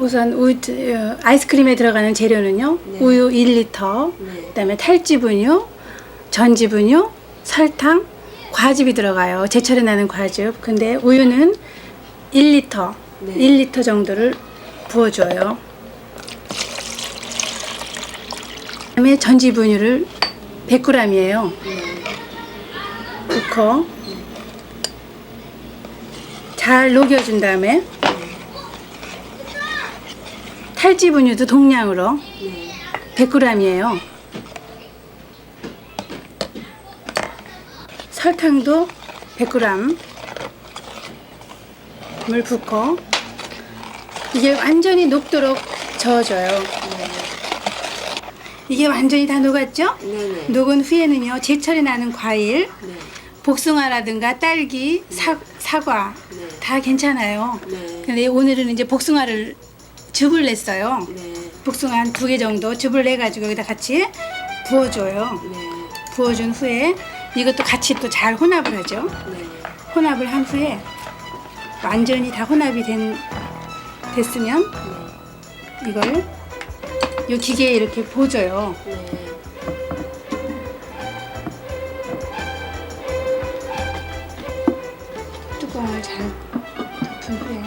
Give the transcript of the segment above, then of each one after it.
우선 아이스크림에 들어가는 재료는요. 네. 우유 1리터, 네. 그다음에 탈지분유, 전지분유, 설탕, 과즙이 들어가요. 제철에 나는 과즙. 근데 우유는 1리터, 네. 1리터 정도를 부어줘요. 그다음에 전지분유를 100g이에요. 넣고 잘 녹여준 다음에 탈지분유도 동량으로 100g이에요. 설탕도 100g을 붓고 이게 완전히 녹도록 저어줘요. 이게 완전히 다 녹았죠? 네네. 녹은 후에는요, 제철에 나는 과일, 네. 복숭아라든가 딸기, 사과 네. 다 괜찮아요. 네. 근데 오늘은 이제 복숭아를 즙을 냈어요. 네. 복숭아 한 2개 정도 즙을 내가지고 여기다 같이 부어줘요. 네. 부어준 후에 이것도 같이 또 잘 혼합을 하죠. 네. 혼합을 한 후에 완전히 다 혼합이 됐으면 이걸 이 기계에 이렇게 보줘요. 네. 뚜껑을 잘 덮은 후에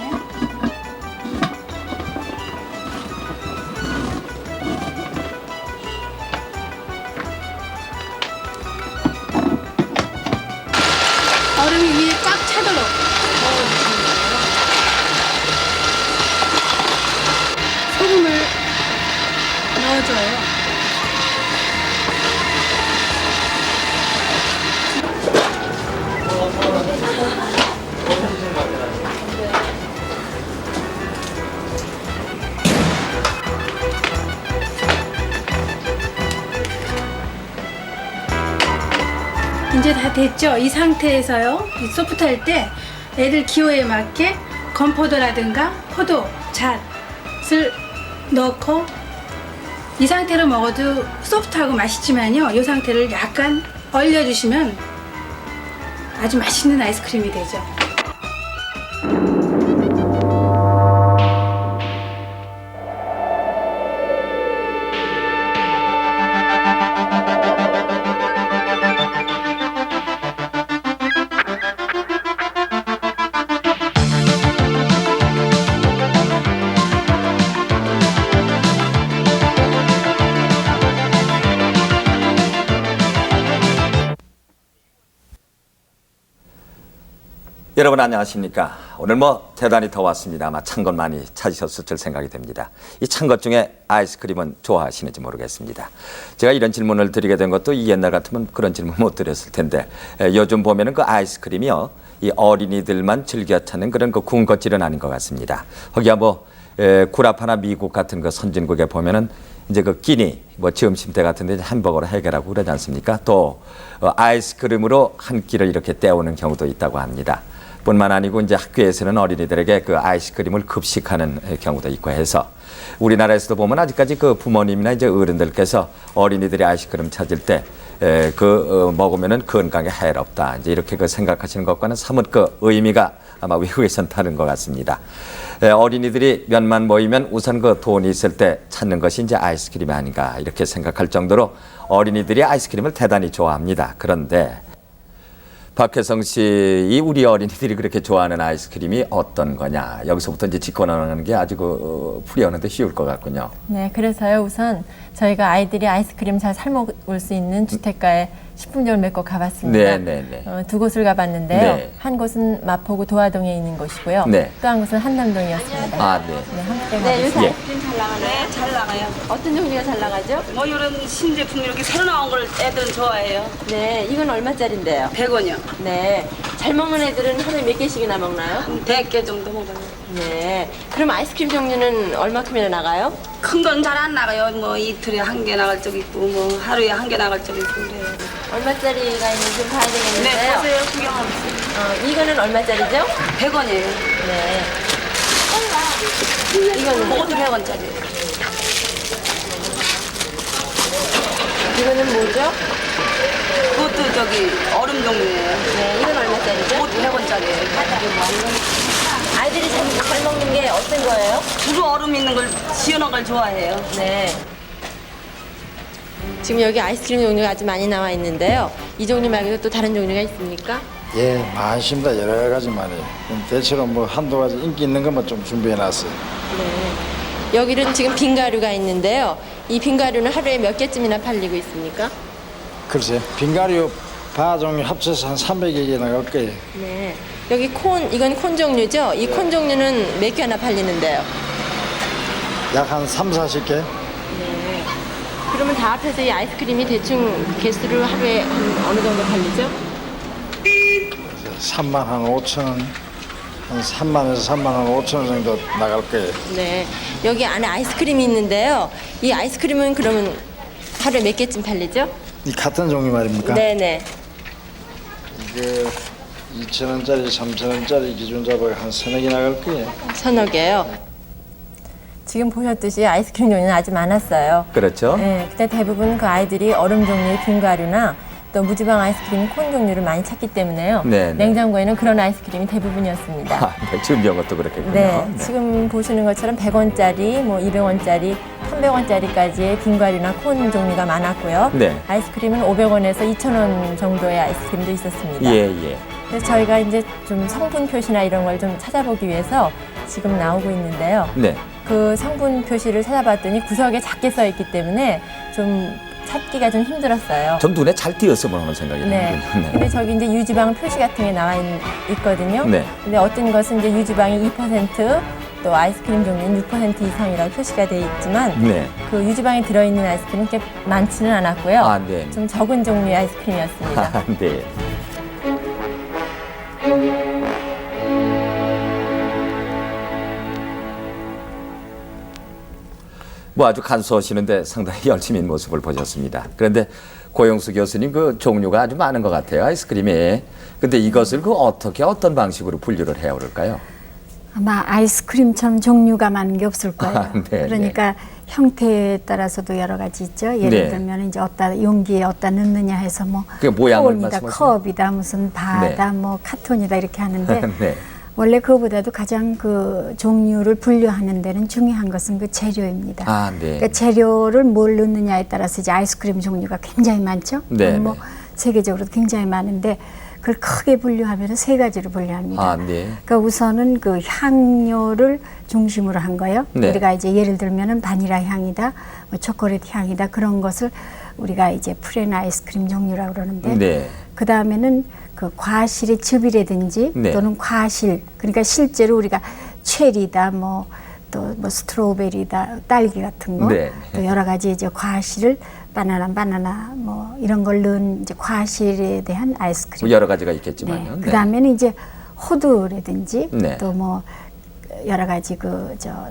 얼음이 위에 꽉 차도록 넣어주시면 돼요. 소금을 넣어줘요. 이제 다 됐죠? 이 상태에서요, 이 소프트 할 때 애들 기호에 맞게 건포도라든가 포도, 잣을 넣고 이 상태로 먹어도 소프트하고 맛있지만요, 이 상태를 약간 얼려주시면 아주 맛있는 아이스크림이 되죠. 여러분 안녕하십니까. 오늘 대단히 더웠습니다. 아마 찬 것 많이 찾으셨을 줄 생각이 됩니다. 이 찬 것 중에 아이스크림은 좋아하시는지 모르겠습니다. 제가 이런 질문을 드리게 된 것도 이 옛날 같으면 그런 질문 못 드렸을 텐데 요즘 보면은 그 아이스크림이요, 이 어린이들만 즐겨 찾는 그런 그 군것질은 아닌 것 같습니다. 거기야 구라파나 미국 같은 그 선진국에 보면은 이제 그 끼니 점심때 같은데 햄버거로 해결하고 그러지 않습니까? 또 아이스크림으로 한 끼를 이렇게 때우는 경우도 있다고 합니다. 뿐만 아니고 이제 학교에서는 어린이들에게 그 아이스크림을 급식하는 경우도 있고 해서 우리나라에서도 보면 아직까지 그 부모님이나 이제 어른들께서 어린이들이 아이스크림 찾을 때 먹으면은 건강에 해롭다, 이제 이렇게 생각하시는 것과는 사뭇 의미가 아마 외국에선 다른 것 같습니다. 어린이들이 몇만 모이면 우선 돈이 있을 때 찾는 것이 이제 아이스크림이 아닌가 이렇게 생각할 정도로 어린이들이 아이스크림을 대단히 좋아합니다. 그런데 박혜성 씨, 이 우리 어린이들이 그렇게 좋아하는 아이스크림이 어떤 거냐, 여기서부터 이제 짚어나가는 게 아주 풀이하는데 쉬울 것 같군요. 네, 그래서요, 우선 저희가 아이들이 아이스크림 잘 사 먹을 수 있는 주택가에 식품점을 몇 곳 가봤습니다. 네. 두 곳을 가봤는데요. 네. 한 곳은 마포구 도화동에 있는 곳이고요. 네. 또 한 곳은 한남동이었습니다. 아, 네. 네, 함께 네, 요새 가보시죠. 아이스크림 잘 나가나요? 네, 잘 나가요. 어떤 종류가 잘 나가죠? 이런 신제품 이렇게 새로 나온 걸 애들은 좋아해요. 네, 이건 얼마짜린데요? 100원이요. 네, 잘 먹는 애들은 하루에 몇 개씩이나 먹나요? 100개 정도 먹어요. 네, 그럼 아이스크림 종류는 얼마큼이나 나가요? 큰 건 잘 안 나가요. 이틀에 한 개 나갈 적 있고, 하루에 한 개 나갈 적 있고 그래요. 얼마짜리가 있는지 좀 봐야 네, 되겠는데요. 보세요. 구경하세요. 이거는 얼마짜리죠? 100원이에요. 네. 이거는 그것도 100원짜리. 이거는 뭐죠? 그것도 얼음 종류예요. 네, 이건 얼마짜리죠? 그것도 100원짜리예요. 아이들이 잘 먹는 게 어떤 거예요? 주로 얼음 있는 걸 시원한 걸 좋아해요. 네. 지금 여기 아이스크림 종류가 아주 많이 나와 있는데요. 이 종류 말고도 또 다른 종류가 있습니까? 예, 많습니다. 여러 가지 많이. 대체로 뭐 한두 가지 인기 있는 것만 좀 준비해 놨어요. 네. 여기는 지금 빙가루가 있는데요. 이 빙가루는 하루에 몇 개쯤이나 팔리고 있습니까? 글쎄, 빙가류 바 종류 합쳐서 한 300여 개 나갈 거예요. 네. 여기 이건 콘 종류죠? 이 콘 종류는 몇 개나 팔리는데요? 약 한 3, 40개? 네. 그러면 다 합해서 이 아이스크림이 대충 개수를 하루에 어느 정도 팔리죠? 3만 한 5천 원, 한 3만에서 3만 한 5천 원 정도 나갈 거예요. 네. 여기 안에 아이스크림이 있는데요. 이 아이스크림은 그러면 하루에 몇 개쯤 팔리죠? 이 같은 종류 말입니까? 네네. 이게 2,000원짜리, 3,000원짜리 기준 잡아가 한 서너 개 나갈 거예요. 서너 개요. 지금 보셨듯이 아이스크림 종류는 아주 많았어요. 그렇죠? 네, 그때 대부분 그 아이들이 얼음 종류의 빙가루나 또 무지방 아이스크림 콘 종류를 많이 찾기 때문에요. 네, 네. 냉장고에는 그런 아이스크림이 대부분이었습니다. 아, 네, 준비한 것도 그렇겠군요. 네, 지금 보시는 것처럼 100원짜리, 뭐 200원짜리, 300원짜리까지의 빙가루나 콘 종류가 많았고요. 네. 아이스크림은 500원에서 2,000원 정도의 아이스크림도 있었습니다. 예, 예. 그래서 저희가 이제 좀 성분 표시나 이런 걸 좀 찾아보기 위해서 지금 나오고 있는데요. 네. 그 성분 표시를 찾아봤더니 구석에 작게 써 있기 때문에 좀 찾기가 좀 힘들었어요. 좀 눈에 잘 띄었으면 하는 생각이 네. 드는군요. 근데 저기 이제 유지방 표시 같은 게 나와 있거든요. 네. 근데 어떤 것은 이제 유지방이 2%, 또 아이스크림 종류는 6% 이상이라고 표시가 돼 있지만 네. 그 유지방이 들어있는 아이스크림은 꽤 많지는 않았고요. 아, 네. 좀 적은 종류의 아이스크림이었습니다. 아, 네. 뭐 아주 간수하시는데 상당히 열심인 모습을 보셨습니다. 그런데 고영수 교수님 그 종류가 아주 많은 것 같아요. 아이스크림이. 근데 이것을 그 어떻게 어떤 방식으로 분류를 해야 그럴까요? 아마 아이스크림처럼 종류가 많은 게 없을 거예요. 아, 네, 그러니까 형태에 따라서도 여러 가지 있죠. 예를 네. 들면 이제 어디다 용기에 어디다 넣느냐 해서 뭐 그게 모양을 콘이다, 말씀하시는 컵이다, 무슨 바다, 뭐 카톤이다 이렇게 하는데 네. 원래 그거보다도 가장 그 종류를 분류하는 데는 중요한 것은 그 재료입니다. 아, 네. 그러니까 재료를 뭘 넣느냐에 따라서 이제 아이스크림 종류가 굉장히 많죠. 네, 뭐 네. 세계적으로도 굉장히 많은데 그걸 크게 분류하면 세 가지로 분류합니다. 아, 네. 그러니까 우선은 그 향료를 중심으로 한 거예요. 네. 우리가 이제 예를 들면은 바닐라 향이다, 뭐 초콜릿 향이다 그런 것을 우리가 이제 프렌 아이스크림 종류라고 그러는데 네. 그 다음에는 그 과실의 즙이라든지 네. 또는 과실 그러니까 실제로 우리가 체리다 뭐 또 뭐 스트로베리다 딸기 같은 거 네. 또 여러 가지 이제 과실을 바나나 뭐 이런 걸 넣은 이제 과실에 대한 아이스크림. 뭐 여러 가지가 있겠지만요. 네. 그 다음에는 이제 호두라든지 네. 또 뭐 여러 가지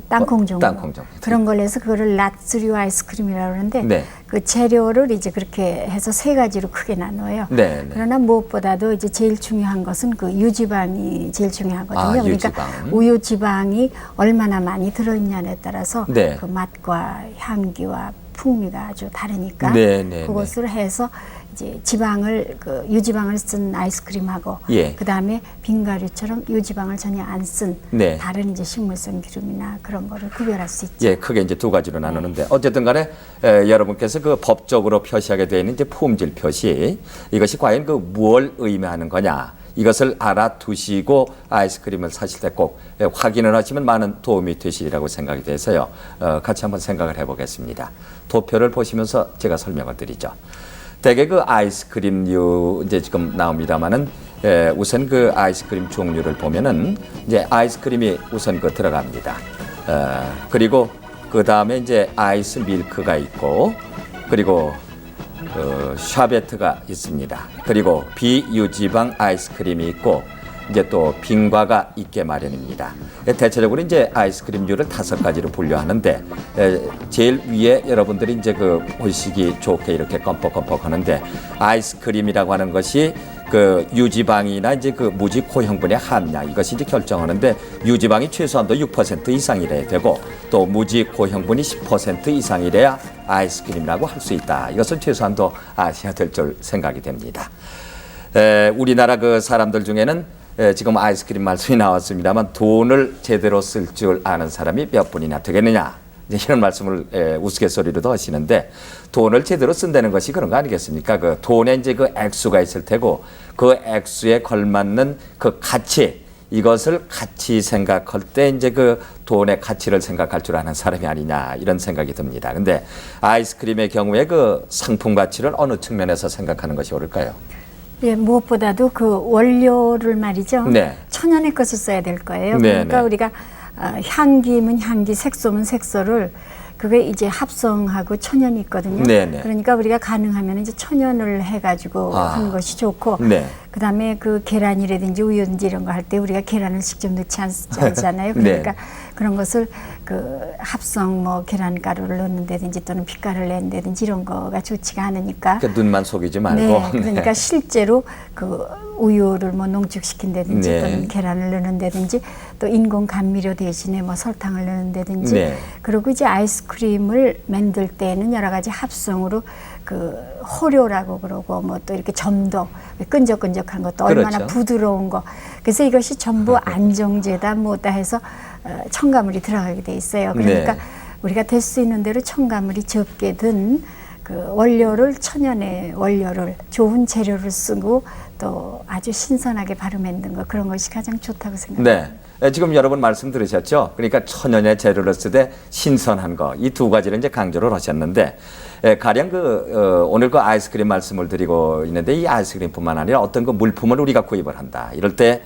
땅콩 종류 땅콩 종류. 그런 걸 해서 그거를 낫스류 아이스크림이라고 그러는데 네. 그 재료를 이제 그렇게 해서 세 가지로 크게 나눠요. 네, 네. 그러나 무엇보다도 이제 제일 중요한 것은 그 유지방이 제일 중요하거든요. 아, 그러니까 유지방. 우유 지방이 얼마나 많이 들어있냐에 따라서 네. 그 맛과 향기와 풍미가 아주 다르니까 네, 네, 그것을 해서 이제 지방을 그 유지방을 쓴 아이스크림하고 예. 그다음에 빙가루처럼 유지방을 전혀 안 쓴 네. 다른 이제 식물성 기름이나 그런 거를 구별할 수 있죠. 예, 크게 이제 두 가지로 나누는데 어쨌든 간에 여러분께서 그 법적으로 표시하게 되어 있는 이제 품질 표시 이것이 과연 그 무엇을 의미하는 거냐 이것을 알아두시고 아이스크림을 사실 때 꼭 확인을 하시면 많은 도움이 되시리라고 생각이 돼서요. 같이 한번 생각을 해보겠습니다. 도표를 보시면서 제가 설명을 드리죠. 대개 그 아이스크림류 이제 지금 나옵니다만은 우선 그 아이스크림 종류를 보면은 이제 아이스크림이 우선 그 들어갑니다. 그리고 그 다음에 이제 아이스 밀크가 있고 그리고 샤베트가 있습니다. 그리고 비유지방 아이스크림이 있고 이제 또 빙과가 있게 마련입니다. 대체적으로 이제 아이스크림류를 5가지로 분류하는데 제일 위에 여러분들이 이제 그 보시기 좋게 이렇게 껌뻑껌뻑 하는데 아이스크림이라고 하는 것이 그 유지방이나 이제 그 무지코 형분의 함량 이것이 이제 결정하는데 유지방이 최소한도 6% 이상이래야 되고 또 무지코 형분이 10% 이상이래야 아이스크림이라고 할 수 있다. 이것을 최소한도 아셔야 될 줄 생각이 됩니다. 우리나라 그 사람들 중에는 지금 아이스크림 말씀이 나왔습니다만 돈을 제대로 쓸 줄 아는 사람이 몇 분이나 되겠느냐 이제 이런 말씀을 우스갯소리로도 하시는데 돈을 제대로 쓴다는 것이 그런 거 아니겠습니까? 그 돈에 이제 그 액수가 있을 테고 그 액수에 걸맞는 그 가치 이것을 같이 생각할 때 이제 그 돈의 가치를 생각할 줄 아는 사람이 아니냐 이런 생각이 듭니다. 근데 아이스크림의 경우에 그 상품 가치를 어느 측면에서 생각하는 것이 옳을까요? 예, 무엇보다도 그 원료를 말이죠. 네. 천연의 것을 써야 될 거예요. 네, 그러니까 네. 우리가 향기면 향기, 색소면 색소를 그게 이제 합성하고 천연이 있거든요. 네, 네. 그러니까 우리가 가능하면 이제 천연을 해가지고 하는 것이 좋고, 네. 그다음에 그 계란이라든지 우유든지 이런 거 할 때 우리가 계란을 직접 넣지 않잖아요. 그러니까 네. 그런 것을 그 합성 뭐 계란가루를 넣는다든지 또는 빛깔을 낸다든지 이런 거가 좋지가 않으니까. 그러니까 눈만 속이지 말고. 네, 그러니까 실제로 그 우유를 뭐 농축시킨다든지 네. 또는 계란을 넣는다든지 또 인공 감미료 대신에 뭐 설탕을 넣는다든지 네. 그리고 이제 아이스크림을 만들 때는 여러 가지 합성으로 그 호료라고 그러고 뭐 또 이렇게 점도 끈적끈적한 것도 얼마나 그렇죠. 부드러운 거 그래서 이것이 전부 안정제다 뭐다 해서 첨가물이 들어가게 돼 있어요. 그러니까 네. 우리가 될 수 있는 대로 첨가물이 적게 든 그 원료를 천연의 원료를 좋은 재료를 쓰고 또 아주 신선하게 바로 만든 거 그런 것이 가장 좋다고 생각합니다. 네. 지금 여러분 말씀 들으셨죠? 그러니까 천연의 재료를 쓰되 신선한 거 이 두 가지를 이제 강조를 하셨는데 가령 오늘 그 아이스크림 말씀을 드리고 있는데 이 아이스크림뿐만 아니라 어떤 그 물품을 우리가 구입을 한다. 이럴 때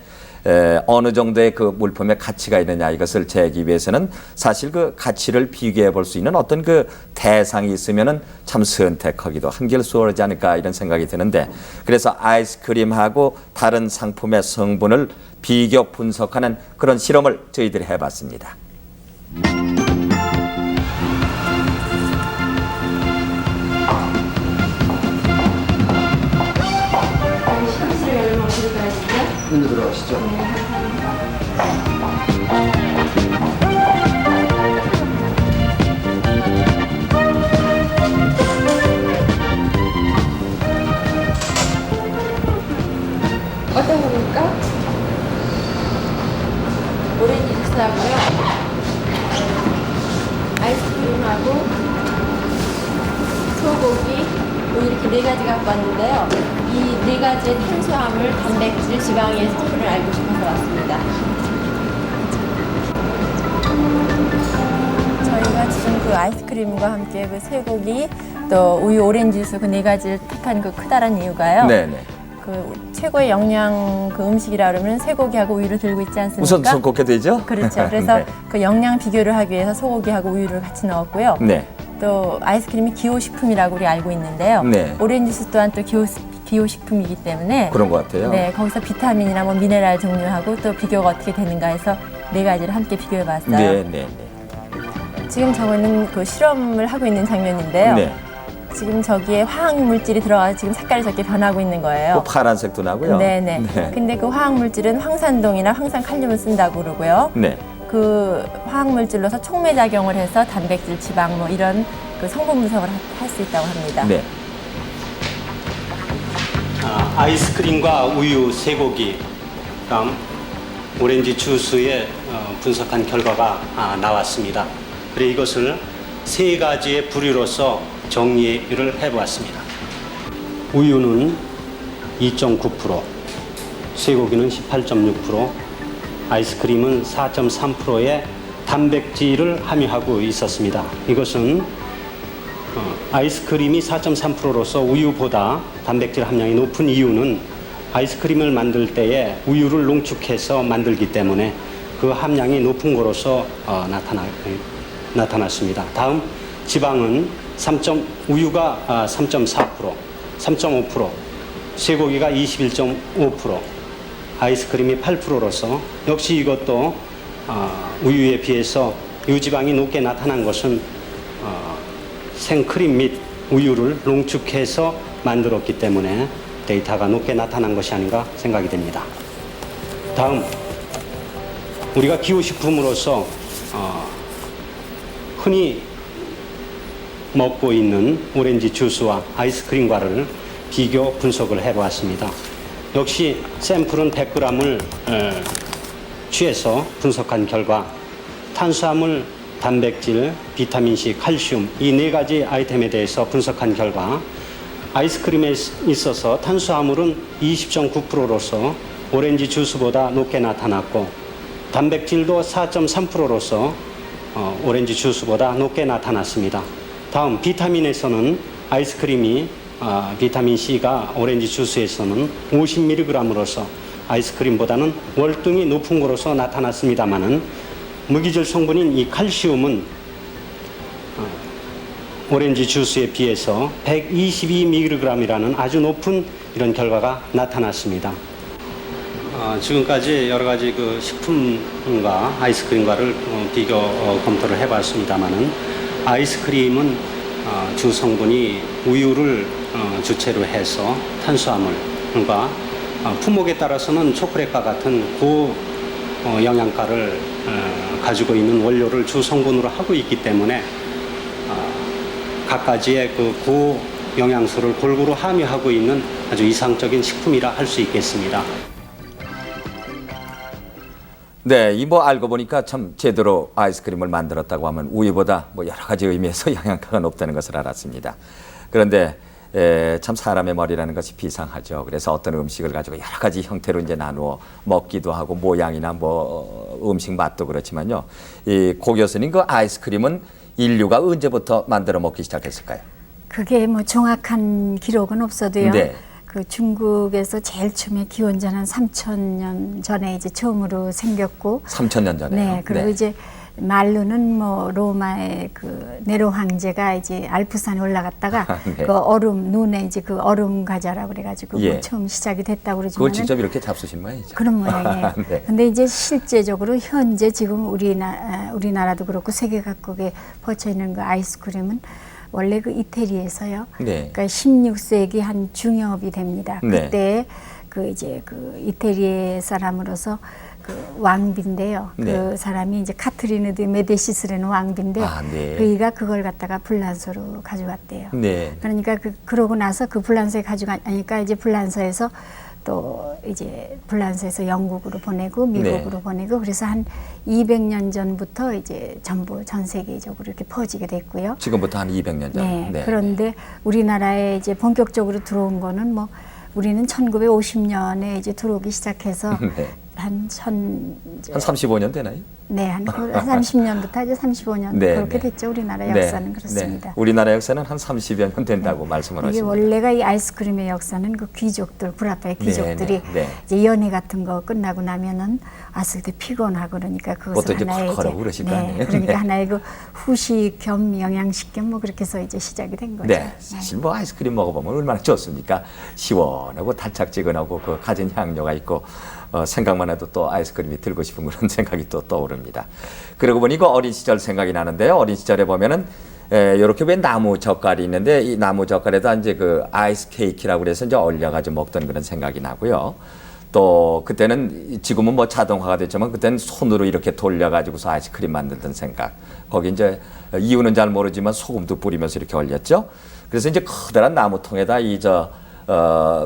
어느 정도의 그 물품의 가치가 있느냐 이것을 재기 위해서는 사실 그 가치를 비교해 볼 수 있는 어떤 그 대상이 있으면은 참 선택하기도 한결 수월하지 않을까 이런 생각이 드는데 그래서 아이스크림하고 다른 상품의 성분을 비교 분석하는 그런 실험을 저희들이 해봤습니다. 먼저 들어가시죠. 어떤 겁니까? 오렌지 주스하고요. 아이스크림하고 소고기 뭐 이렇게 네 가지 갖고 왔는데요. 이 네 가지의 탄수화물, 단백질, 지방의 성분을 알고 싶어서 왔습니다. 저희가 지금 그 아이스크림과 함께 그 쇠고기 또 우유 오렌지 주스 그 네 가지를 택한 그 크다란 이유가요. 네네. 그 최고의 영양 그 음식이라 그러면 쇠고기하고 우유를 들고 있지 않습니까? 우선 손꼽게 되죠? 그렇죠. 그래서 네. 그 영양 비교를 하기 위해서 소고기하고 우유를 같이 넣었고요. 네. 또 아이스크림이 기호식품이라고 우리 알고 있는데요. 네. 오렌지 주스 또한 또 기호식품이기 때문에 그런 것 같아요. 네, 거기서 비타민이나 뭐 미네랄 종류하고 또 비교가 어떻게 되는가 해서 네 가지를 함께 비교해 봤어요. 네, 네, 지금 저거는 그 실험을 하고 있는 장면인데요. 네. 지금 저기에 화학 물질이 들어가서 지금 색깔이 저렇게 변하고 있는 거예요. 그 파란색도 나고요. 네네. 네. 근데 그 화학 물질은 황산동이나 황산칼륨을 쓴다고 그러고요. 네. 그 화학 물질로서 촉매 작용을 해서 단백질, 지방 뭐 이런 그 성분 분석을 할 수 있다고 합니다. 네. 아이스크림과 우유, 쇠고기, 그다음 오렌지 주스에 분석한 결과가 나왔습니다. 그래서 이것을 세 가지의 부류로서 정리를 해보았습니다. 우유는 2.9%, 쇠고기는 18.6%, 아이스크림은 4.3%의 단백질을 함유하고 있었습니다. 이것은 아이스크림이 4.3%로서 우유보다 단백질 함량이 높은 이유는 아이스크림을 만들 때에 우유를 농축해서 만들기 때문에 그 함량이 높은 거로서 나타났습니다. 다음 지방은 우유가 3.4%, 3.5%, 쇠고기가 21.5%, 아이스크림이 8%로서 역시 이것도 우유에 비해서 유지방이 높게 나타난 것은 생크림 및 우유를 농축해서 만들었기 때문에 데이터가 높게 나타난 것이 아닌가 생각이 됩니다. 다음 우리가 기호식품으로서 흔히 먹고 있는 오렌지 주스와 아이스크림과를 비교 분석을 해보았습니다. 역시 샘플은 100g을 취해서 분석한 결과 탄수화물, 단백질, 비타민C, 칼슘 이 네 가지 아이템에 대해서 분석한 결과 아이스크림에 있어서 탄수화물은 20.9%로서 오렌지 주스보다 높게 나타났고 단백질도 4.3%로서 오렌지 주스보다 높게 나타났습니다. 다음 비타민에서는 아이스크림이 비타민C가 오렌지 주스에서는 50mg으로서 아이스크림보다는 월등히 높은 것으로서 나타났습니다마는 무기질 성분인 이 칼슘은 오렌지 주스에 비해서 122mg이라는 아주 높은 이런 결과가 나타났습니다. 지금까지 여러 가지 그 식품과 아이스크림과를 비교 검토를 해봤습니다만은 아이스크림은 주 성분이 우유를 주체로 해서 탄수화물과 품목에 따라서는 초콜릿과 같은 고 영양가를 가지고 있는 원료를 주 성분으로 하고 있기 때문에 갖가지의 그 고 영양소를 골고루 함유하고 있는 아주 이상적인 식품이라 할 수 있겠습니다. 네, 이 뭐 알고 보니까 참 제대로 아이스크림을 만들었다고 하면 우유보다 뭐 여러 가지 의미에서 영양가가 높다는 것을 알았습니다. 그런데 참 사람의 머리라는 것이 비상하죠. 그래서 어떤 음식을 가지고 여러 가지 형태로 이제 나누어 먹기도 하고 모양이나 뭐 음식 맛도 그렇지만요. 이 고 교수님 그 아이스크림은 인류가 언제부터 만들어 먹기 시작했을까요? 그게 뭐 정확한 기록은 없어도요. 네. 그 중국에서 제일 처음에 기원전 한 3,000년 전에 이제 처음으로 생겼고 3,000년 전에요. 네, 그리고 이제 말로는 뭐 로마의 그 네로 황제가 이제 알프산에 올라갔다가 네. 그 얼음 눈에 이제 그 얼음 과자라고 그래가지고 예. 뭐 처음 시작이 됐다고 그걸 그러지만 직접 이렇게 잡수신 모양이죠. 그런 모양이에요. 네. 근데 이제 실제적으로 현재 지금 우리나라도 그렇고 세계 각국에 퍼져 있는 그 아이스크림은 원래 그 이태리에서요. 네. 그러니까 16세기 한 중엽이 됩니다. 네. 그때 그 이제 그 이태리 사람으로서 그 왕비인데요. 네. 그 사람이 이제 카트리누 드 메디시스라는 왕비인데 아, 네. 그이가 그걸 갖다가 불란서로 가져갔대요. 네. 그러니까 그러고 나서 그 불란서에 가져가니까 이제 불란서에서 또 이제 불란서에서 영국으로 보내고 미국으로 네. 보내고 그래서 한 200년 전부터 이제 전부 전 세계적으로 이렇게 퍼지게 됐고요. 지금부터 한 200년 전. 네. 그런데 우리나라에 이제 본격적으로 들어온 거는 뭐 우리는 1950년에 이제 들어오기 시작해서 네. 한 35년 되나요? 네, 한 30년부터 이제 35년 네, 그렇게 네. 됐죠. 우리나라 네, 역사는 그렇습니다. 네. 우리나라 역사는 한 30여 년 된다고 말씀을 이게 하십니다. 원래가 이 아이스크림의 역사는 그 귀족들, 구라파의 귀족들이 네, 네. 이제 연회 같은 거 끝나고 나면은 왔을 때 피곤하고 그러니까 그것을 그것도 이제 하나의 콜콜하고 그러실 거 아니에요? 그러니까 네. 하나의 그 후식 겸 영양식 겸 뭐 그렇게 해서 이제 시작이 된 거죠. 네, 사실 뭐 아이스크림 먹어보면 얼마나 좋습니까? 시원하고 달짝지근하고 그 가진 향료가 있고 생각만 해도 또 아이스크림이 들고 싶은 그런 생각이 또 떠오릅니다. 그러고 보니 그 어린 시절 생각이 나는데요. 어린 시절에 보면은 이렇게 왜 나무 젓갈이 있는데 이 나무 젓갈에다 이제 그 아이스 케이크라고 그래서 이제 얼려가지고 먹던 그런 생각이 나고요. 또 그때는 지금은 뭐 자동화가 됐지만 그때는 손으로 이렇게 돌려가지고서 아이스크림 만들던 생각. 거기 이제 이유는 잘 모르지만 소금도 뿌리면서 이렇게 얼렸죠. 그래서 이제 커다란 나무통에다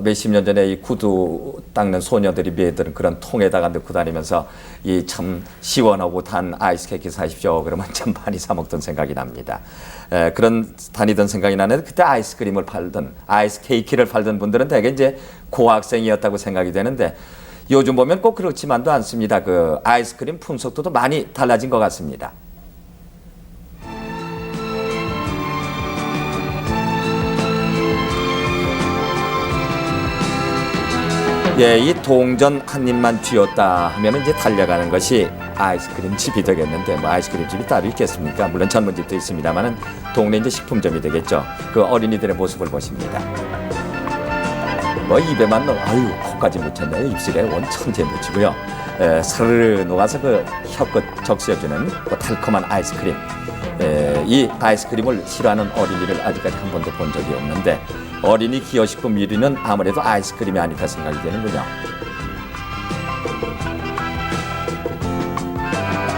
몇십 년 전에 이 구두 닦는 소녀들이 매던 그런 통에다가 넣고 다니면서 이 참 시원하고 단 아이스 케이크 사십시오. 그러면 참 많이 사 먹던 생각이 납니다. 그런 다니던 생각이 나는데 그때 아이스크림을 팔던 아이스 케이크를 팔던 분들은 대개 이제 고학생이었다고 생각이 되는데 요즘 보면 꼭 그렇지만도 않습니다. 그 아이스크림 품속도 많이 달라진 것 같습니다. 예, 이 동전 한 입만 쥐었다 하면 이제 달려가는 것이 아이스크림 집이 되겠는데 뭐 아이스크림 집이 따로 있겠습니까? 물론 전문집도 있습니다만은 동네 이제 식품점이 되겠죠. 그 어린이들의 모습을 보십니다. 뭐 입에만 넣어, 아유 코까지 묻혔네요. 입술에 원 천재 묻히고요. 사르르 녹아서 그 혀끝 적셔주는 그 달콤한 아이스크림. 이 아이스크림을 싫어하는 어린이를 아직까지 한 번도 본 적이 없는데 어린이 기호식품 1위는 아무래도 아이스크림이 아닐까 생각이 되는군요.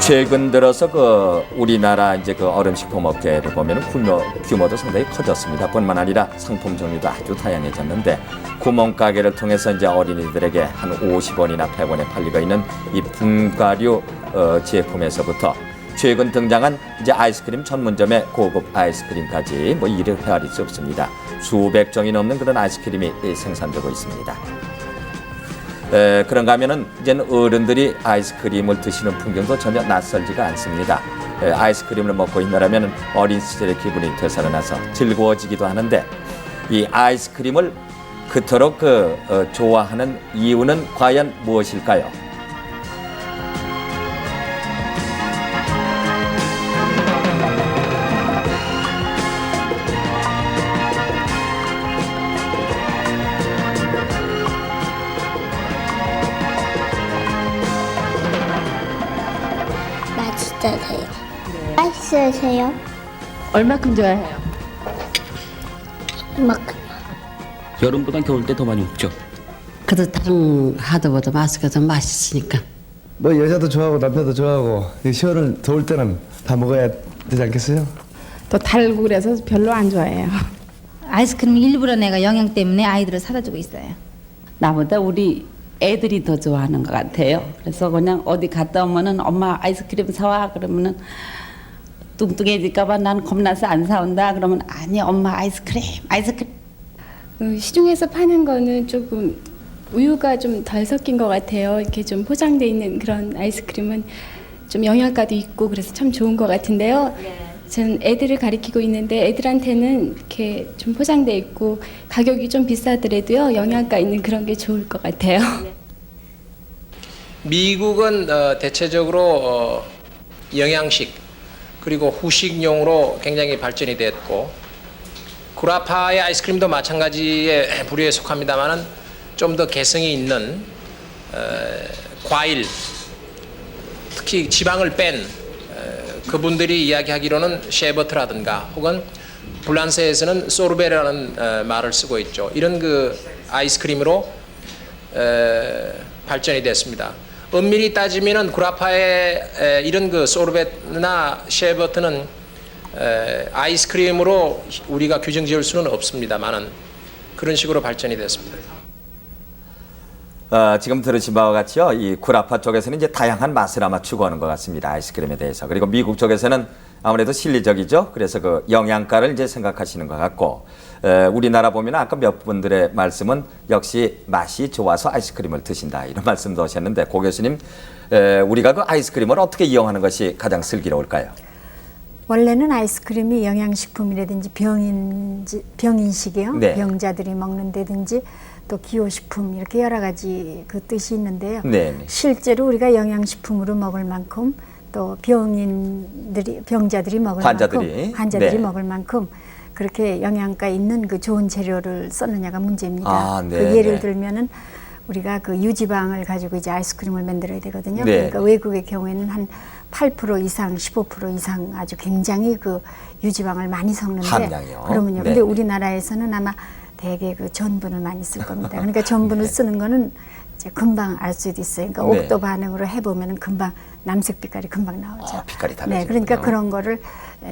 최근 들어서 그 우리나라 이제 그 얼음식품 업계를 보면 규모도 상당히 커졌습니다. 뿐만 아니라 상품 종류도 아주 다양해졌는데 구멍가게를 통해서 이제 어린이들에게 한 50원이나 100원에 팔리고 있는 이 분가류 제품에서부터 최근 등장한 이제 아이스크림 전문점의 고급 아이스크림까지 뭐 이를 헤아릴 수 없습니다. 수백 종이 넘는 그런 아이스크림이 생산되고 있습니다. 그런가 하면은 이제는 어른들이 아이스크림을 드시는 풍경도 전혀 낯설지가 않습니다. 아이스크림을 먹고 있느라면 어린 시절의 기분이 되살아나서 즐거워지기도 하는데 이 아이스크림을 그토록 좋아하는 이유는 과연 무엇일까요? 맛있어서요. 맛있어서요. 얼마큼 좋아해요? 이만큼. 여름보다 겨울 때 더 많이 먹죠. 그래도 다른 하드보다 마스크가 좀 맛있으니까. 뭐 여자도 좋아하고 남자도 좋아하고 시원을 더울 때는 다 먹어야 되지 않겠어요? 또 달고 그래서 별로 안 좋아해요. 아이스크림 일부러 내가 영양 때문에 아이들을 사다 주고 있어요. 나보다 우리 애들이 더 좋아하는 것 같아요. 그래서 그냥 어디 갔다 오면은 엄마 아이스크림 사와 그러면은 뚱뚱해질까봐 난 겁나서 안 사온다 그러면 아니 엄마 아이스크림. 시중에서 파는 거는 조금 우유가 좀 덜 섞인 것 같아요. 이렇게 좀 포장돼 있는 그런 아이스크림은 좀 영양가도 있고 그래서 참 좋은 것 같은데요. 저는 애들을 가리키고 있는데 애들한테는 이렇게 좀 포장돼 있고 가격이 좀 비싸더라도요 영양가 있는 그런 게 좋을 것 같아요. 미국은 대체적으로 영양식 그리고 후식용으로 굉장히 발전이 됐고 구라파의 아이스크림도 마찬가지의 부류에 속합니다만은 좀 더 개성이 있는 과일, 특히 지방을 뺀 그분들이 이야기하기로는 쉐버트라든가 혹은 불란서에서는 소르베라는 말을 쓰고 있죠. 이런 그 아이스크림으로 발전이 됐습니다. 엄밀히 따지면은 구라파의 이런 그 소르베나 쉐버트는 아이스크림으로 우리가 규정 지을 수는 없습니다만은 그런 식으로 발전이 됐습니다. 지금 들으신 바와 같이요. 이 구라파 쪽에서는 이제 다양한 맛을 아마 추구하는 것 같습니다. 아이스크림에 대해서. 그리고 미국 쪽에서는 아무래도 실리적이죠. 그래서 그 영양가를 이제 생각하시는 것 같고, 우리나라 보면 아까 몇 분들의 말씀은 역시 맛이 좋아서 아이스크림을 드신다 이런 말씀도 하셨는데, 고 교수님, 우리가 그 아이스크림을 어떻게 이용하는 것이 가장 슬기로울까요? 원래는 아이스크림이 영양식품이라든지 병인식이요. 네. 병자들이 먹는다든지 또 기호식품 이렇게 여러 가지 그 뜻이 있는데요. 네. 실제로 우리가 영양식품으로 먹을 만큼 또 병자들이 먹을 환자들이 네. 먹을 만큼 그렇게 영양가 있는 그 좋은 재료를 썼느냐가 문제입니다. 아, 네, 그 예를 네. 들면은 우리가 그 유지방을 가지고 이제 아이스크림을 만들어야 되거든요. 네. 그러니까 외국의 경우에는 한 8% 이상, 15% 이상 아주 굉장히 그 유지방을 많이 섞는데 함량이요. 그러면요. 네. 근데 우리나라에서는 아마 대개 그 전분을 많이 쓸 겁니다. 그러니까 전분을 네. 쓰는 거는 이제 금방 알 수도 있어요. 그러니까 네. 옥도 반응으로 해보면은 금방 남색 빛깔이 금방 나오죠. 빛깔이 달라지는군요. 네, 그러니까 그런 거를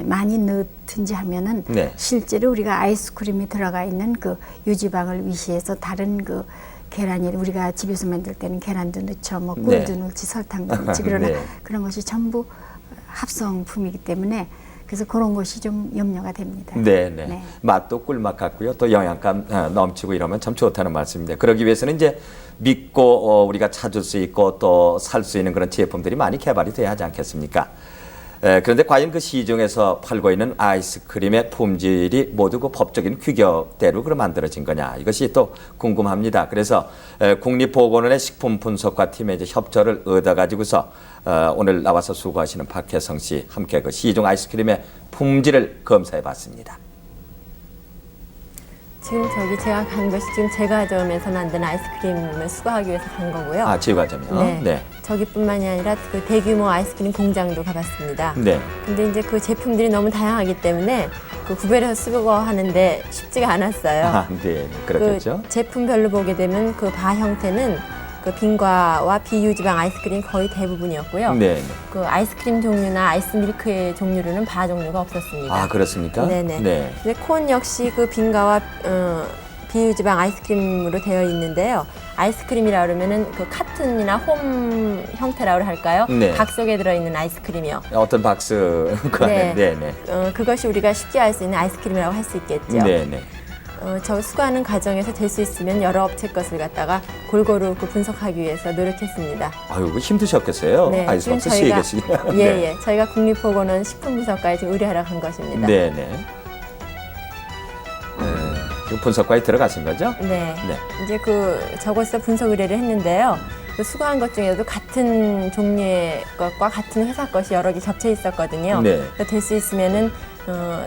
많이 넣든지 하면은 네. 실제로 우리가 아이스크림이 들어가 있는 그 유지방을 위시해서 다른 그 계란이 우리가 집에서 만들 때는 계란도 넣죠, 뭐 꿀도 네. 넣지, 설탕도 넣지. 그러나 네. 그런 것이 전부 합성품이기 때문에 그래서 그런 것이 좀 염려가 됩니다. 네. 네. 맛도 꿀맛 같고요. 또 영양감 넘치고 이러면 참 좋다는 말씀입니다. 그러기 위해서는 이제 믿고 우리가 찾을 수 있고 또 살 수 있는 그런 제품들이 많이 개발이 돼야 하지 않겠습니까? 그런데 과연 그 시중에서 팔고 있는 아이스크림의 품질이 모두 그 법적인 규격대로 그럼 만들어진 거냐, 이것이 또 궁금합니다. 그래서 국립보건원의 식품분석과 팀의 이제 협조를 얻어가지고서 오늘 나와서 수고하시는 박혜성 씨 함께 그 시중 아이스크림의 품질을 검사해봤습니다. 지금 제가 간 것이 지금 제과점에서 만든 아이스크림을 수거하기 위해서 간 거고요. 아, 제과점이요? 네. 저기뿐만이 아니라 그 대규모 아이스크림 공장도 가봤습니다. 네. 근데 이제 그 제품들이 너무 다양하기 때문에 그 구별해서 수거하는데 쉽지가 않았어요. 아, 네. 그렇겠죠. 그 제품별로 보게 되면 그 바 형태는 그 빙과와 비유지방 아이스크림 거의 대부분이었고요. 네. 그 아이스크림 종류나 아이스 밀크의 종류로는 바 종류가 없었습니다. 아, 그렇습니까? 네네. 네. 근데 콘 역시 그 빙과와 비유지방 아이스크림으로 되어 있는데요. 아이스크림이라 그러면은 그 카튼이나 홈 형태라고 할까요? 네. 박 속에 들어있는 아이스크림이요. 어떤 박스 그 안에. 네. 네네. 그것이 우리가 쉽게 알 수 있는 아이스크림이라고 할 수 있겠죠. 네네. 저 수거하는 과정에서 될 수 있으면 여러 업체 것을 갖다가 골고루 그 분석하기 위해서 노력했습니다. 아유, 힘드셨겠어요. 네, 아이스박스 지금 저희가 시계시네요. 예. 저희가 국립보건원 식품분석과에 지금 의뢰하러 간 것입니다. 네네. 그 분석과에 들어가신 거죠? 네. 네. 이제 그 저곳에서 분석 의뢰를 했는데요. 그 수거한 것 중에도 같은 종류의 것과 같은 회사 것이 여러 개 겹쳐 있었거든요. 네. 될 수 있으면은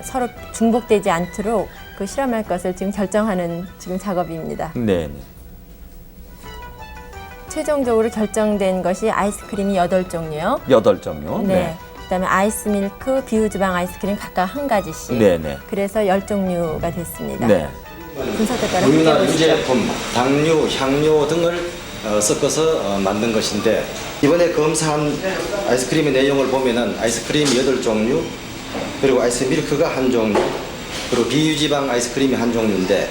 서로 중복되지 않도록 그 실험할 것을 지금 결정하는 지금 작업입니다. 네네. 최종적으로 결정된 것이 아이스크림이 8종류요. 8종류. 네. 그다음에 아이스 밀크, 비유지방 아이스크림 각각 한 가지씩. 네네. 그래서 10종류가 됐습니다. 네. 분석 결과를 우유나 함께 보시죠. 유제품, 당류, 향료 등을 섞어서 만든 것인데 이번에 검사한 아이스크림의 내용을 보면은 아이스크림 8종류, 그리고 아이스 밀크가 한 종류, 그리고 비유지방 아이스크림이 한 종류인데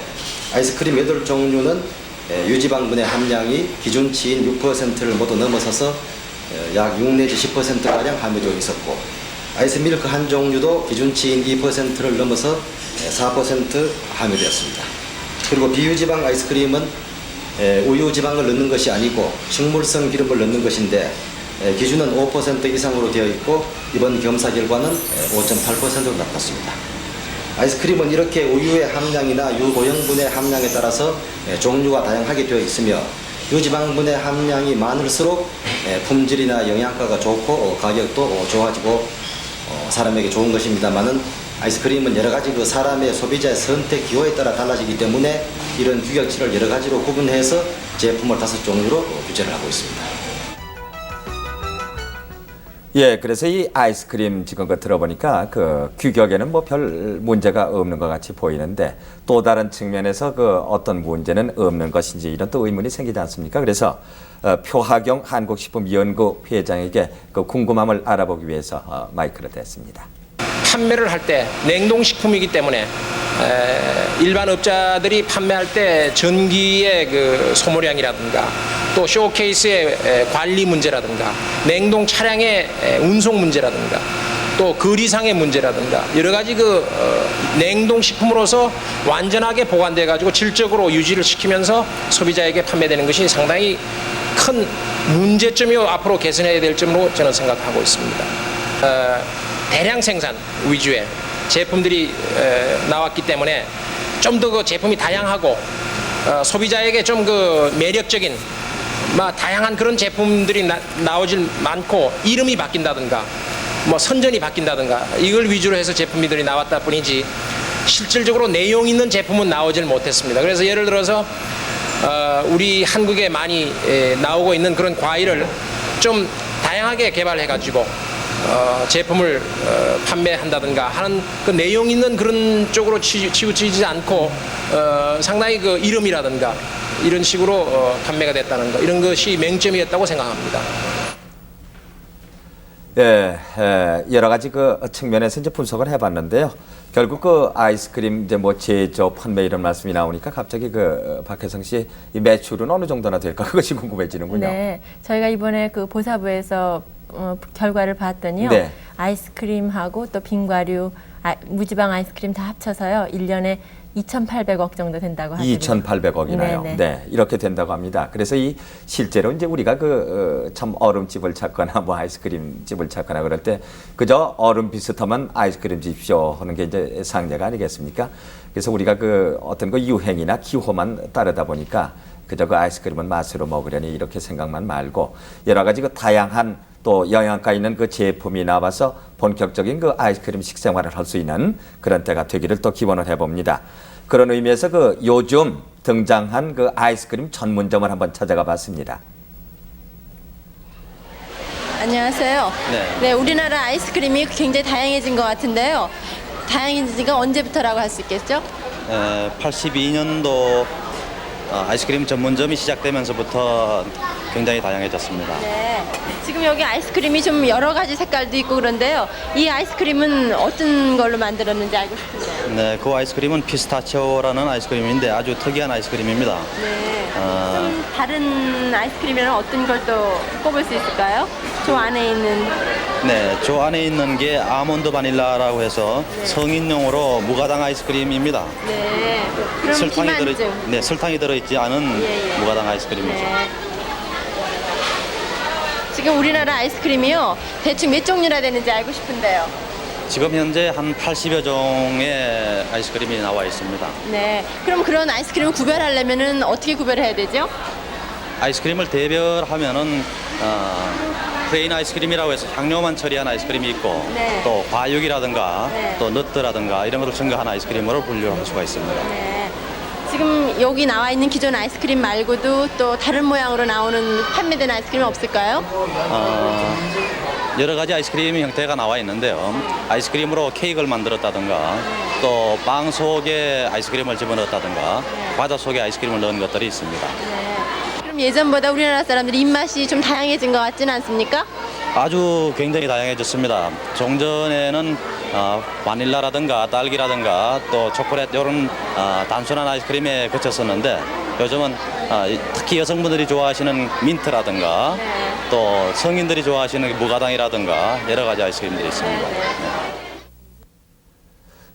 아이스크림 8종류는 유지방분의 함량이 기준치인 6%를 모두 넘어서서 약 6 내지 10%가량 함유되어 있었고 아이스 밀크 한 종류도 기준치인 2%를 넘어서 4% 함유되었습니다. 그리고 비유지방 아이스크림은 우유 지방을 넣는 것이 아니고 식물성 기름을 넣는 것인데 기준은 5% 이상으로 되어 있고 이번 검사 결과는 5.8%로 나타났습니다. 아이스크림은 이렇게 우유의 함량이나 유고형분의 함량에 따라서 종류가 다양하게 되어 있으며 유지방분의 함량이 많을수록 품질이나 영양가가 좋고 가격도 좋아지고 사람에게 좋은 것입니다만은 아이스크림은 여러 가지 그 사람의 소비자의 선택 기호에 따라 달라지기 때문에 이런 규격치를 여러 가지로 구분해서 제품을 5종류로 규제를 하고 있습니다. 예, 그래서 이 아이스크림 지금 그 들어보니까 그 규격에는 뭐 별 문제가 없는 것 같이 보이는데 또 다른 측면에서 그 어떤 문제는 없는 것인지 이런 또 의문이 생기지 않습니까? 그래서 표하경 한국식품연구 회장에게 그 궁금함을 알아보기 위해서 마이크를 댔습니다. 판매를 할 때 냉동식품이기 때문에 일반 업자들이 판매할 때 전기의 그 소모량이라든가 또 쇼케이스의 관리 문제라든가 냉동 차량의 운송 문제라든가 또 거리상의 문제라든가 여러 가지 그 냉동식품으로서 완전하게 보관돼 가지고 질적으로 유지를 시키면서 소비자에게 판매되는 것이 상당히 큰 문제점이 앞으로 개선해야 될 점으로 저는 생각하고 있습니다. 대량 생산 위주의 제품들이 나왔기 때문에 좀 더 그 제품이 다양하고 소비자에게 좀 그 매력적인 다양한 그런 제품들이 나오질 많고 이름이 바뀐다든가 뭐 선전이 바뀐다든가 이걸 위주로 해서 제품들이 나왔다 뿐이지 실질적으로 내용 있는 제품은 나오질 못했습니다. 그래서 예를 들어서 우리 한국에 많이 나오고 있는 그런 과일을 좀 다양하게 개발해 가지고 제품을 판매한다든가 하는 그 내용 있는 그런 쪽으로 치우치지 않고 상당히 그 이름이라든가 이런 식으로 판매가 됐다는 거 이런 것이 맹점이었다고 생각합니다. 예, 여러 가지 그 측면에서 이제 분석을 해봤는데요. 결국 그 아이스크림 이제 뭐 제조 판매 이런 말씀이 나오니까 갑자기 그 박혜성 씨 이 매출은 어느 정도나 될까 그것이 궁금해지는군요. 네, 저희가 이번에 그 보사부에서 결과를 봤더니요. 네. 아이스크림하고 또 빙과류, 무지방 아이스크림 다 합쳐서요. 1년에 2,800억 정도 된다고 하더라고요. 2,800억이나요. 네네. 네, 이렇게 된다고 합니다. 그래서 이 실제로 이제 우리가 그 참 얼음집을 찾거나 뭐 아이스크림 집을 찾거나 그럴 때 그저 얼음 비슷하면 아이스크림 집쇼 하는 게 이제 상례가 아니겠습니까? 그래서 우리가 그 어떤 그 유행이나 기호만 따르다 보니까 그저 그 아이스크림은 맛으로 먹으려니 이렇게 생각만 말고 여러 가지 그 다양한 또 영양가 있는 그 제품이 나와서 본격적인 그 아이스크림 식생활을 할 수 있는 그런 때가 되기를 또 기원을 해봅니다. 그런 의미에서 그 요즘 등장한 그 아이스크림 전문점을 한번 찾아가 봤습니다. 안녕하세요. 네, 우리나라 아이스크림이 굉장히 다양해진 것 같은데요. 다양해진 지가 언제부터라고 할 수 있겠죠? 82년도 아이스크림 전문점이 시작되면서부터 굉장히 다양해졌습니다. 네. 지금 여기 아이스크림이 좀 여러 가지 색깔도 있고 그런데요. 이 아이스크림은 어떤 걸로 만들었는지 알고 싶은데요. 네, 그 아이스크림은 피스타치오라는 아이스크림인데 아주 특이한 아이스크림입니다. 네. 좀 다른 아이스크림이라면 어떤 걸 또 꼽을 수 있을까요? 저 안에 있는. 네, 저 안에 있는 게 아몬드 바닐라라고 해서 성인용으로 무가당 아이스크림입니다. 네. 그럼 기만증. 네, 설탕이 들어있지 않은 예. 무가당 아이스크림이죠. 네. 지금 우리나라 아이스크림이요. 대충 몇 종류나 되는지 알고 싶은데요. 지금 현재 한 80여 종의 아이스크림이 나와 있습니다. 네. 그럼 그런 아이스크림을 구별하려면은 어떻게 구별해야 되죠? 아이스크림을 대별하면은 플레인 아이스크림이라고 해서 향료만 처리한 아이스크림이 있고 네. 또 과육이라든가 네. 또 너트라든가 이런 것을 첨가한 아이스크림으로 분류할 수가 있습니다. 네. 지금 여기 나와 있는 기존 아이스크림 말고도 또 다른 모양으로 나오는 판매된 아이스크림이 없을까요? 여러 가지 아이스크림 형태가 나와 있는데요. 아이스크림으로 케이크를 만들었다든가 또 빵 속에 아이스크림을 집어넣었다든가 과자 속에 아이스크림을 넣은 것들이 있습니다. 그럼 예전보다 우리나라 사람들이 입맛이 좀 다양해진 것 같지는 않습니까? 아주 굉장히 다양해졌습니다. 종전에는 바닐라라든가 딸기라든가 또 초콜릿 이런 단순한 아이스크림에 그쳤었는데 요즘은 특히 여성분들이 좋아하시는 민트라든가 또 성인들이 좋아하시는 무가당이라든가 여러 가지 아이스크림들이 있습니다.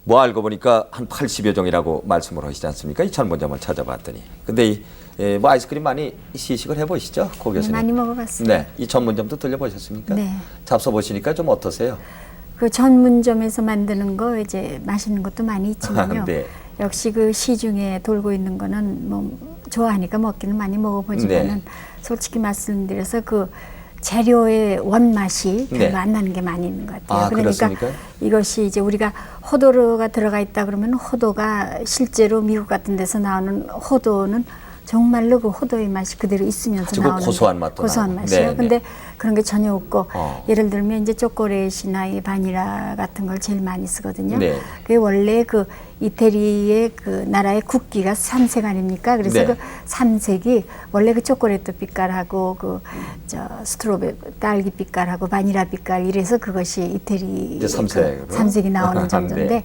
뭐 알고 보니까 한 80여 종이라고 말씀을 하시지 않습니까? 이 전문점을 찾아봤더니. 근데 뭐 아이스크림 많이 시식을 해보시죠? 고 교수님. 네, 많이 먹어봤습니다. 네, 이 전문점도 들려보셨습니까? 네. 잡숴보시니까 좀 어떠세요? 그 전문점에서 만드는 거 이제 맛있는 것도 많이 있지만요. 네. 역시 그 시중에 돌고 있는 거는 뭐 좋아하니까 먹기는 많이 먹어보지만은 네. 솔직히 말씀드려서 그 재료의 원맛이 별로 네. 안 나는 게 많이 있는 것 같아요. 아, 그러니까 그렇습니까? 이것이 이제 우리가 호도가 들어가 있다 그러면 호도가 실제로 미국 같은 데서 나오는 호도는 정말로 그 호도의 맛이 그대로 있으면서 아주 나오는 고소한 맛도 고소한 나고. 맛이에요. 네, 근데 네. 그런 게 전혀 없고 어. 예를 들면 이제 초콜릿이나 이 바닐라 같은 걸 제일 많이 쓰거든요. 네. 그게 원래 그 이태리의 그 나라의 국기가 삼색 아닙니까? 그래서 네. 그 삼색이 원래 그 초콜릿 빛깔하고 그 저 스트로베리 딸기 빛깔하고 바닐라 빛깔 이래서 그것이 이태리 이제 삼색으로? 그 삼색이 나오는 정도인데 네.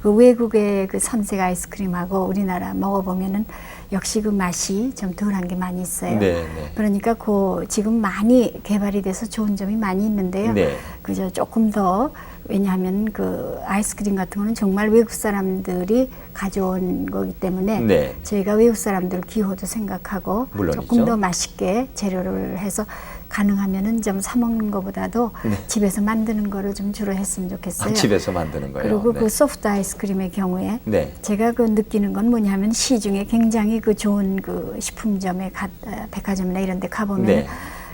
그 외국의 그 삼색 아이스크림하고 우리나라 먹어보면은 역시 그 맛이 좀 덜한 게 많이 있어요. 네, 네. 그러니까 그 지금 많이 개발이 돼서 좋은 점이 많이 있는데요. 네. 그저 조금 더 왜냐하면 그 아이스크림 같은 거는 정말 외국 사람들이 가져온 거기 때문에 네. 저희가 외국 사람들 기호도 생각하고 물론이죠. 조금 더 맛있게 재료를 해서 가능하면은 좀 사 먹는 것보다도 네. 집에서 만드는 거를 좀 주로 했으면 좋겠어요. 집에서 만드는 거예요. 그리고 네. 그 소프트 아이스크림의 경우에 네. 제가 그 느끼는 건 뭐냐면 시중에 굉장히 그 좋은 그 식품점에 백화점이나 이런 데 가보면 네.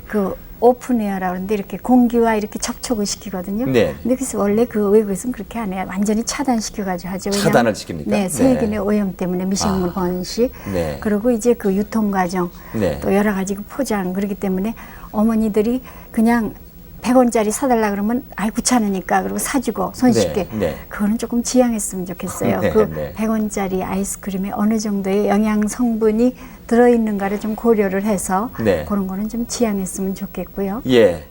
그 오픈에어라고 하는데 이렇게 공기와 이렇게 접촉을 시키거든요. 네. 근데 그래서 원래 그 외국에서는 그렇게 안 해요. 완전히 차단시켜가지고 하죠. 왜냐하면 차단을 시킵니까? 네, 네. 세균의 오염 때문에 미생물 번식. 네. 그리고 이제 그 유통 과정, 네. 또 여러 가지 그 포장 그렇기 때문에 어머니들이 그냥 100원짜리 사달라 그러면 아이 귀찮으니까 그리고 사주고 손쉽게 네, 네. 그거는 조금 지양했으면 좋겠어요. 네, 그 네. 100원짜리 아이스크림에 어느 정도의 영양 성분이 들어있는가를 좀 고려를 해서 네. 그런 거는 좀 지양했으면 좋겠고요. 예.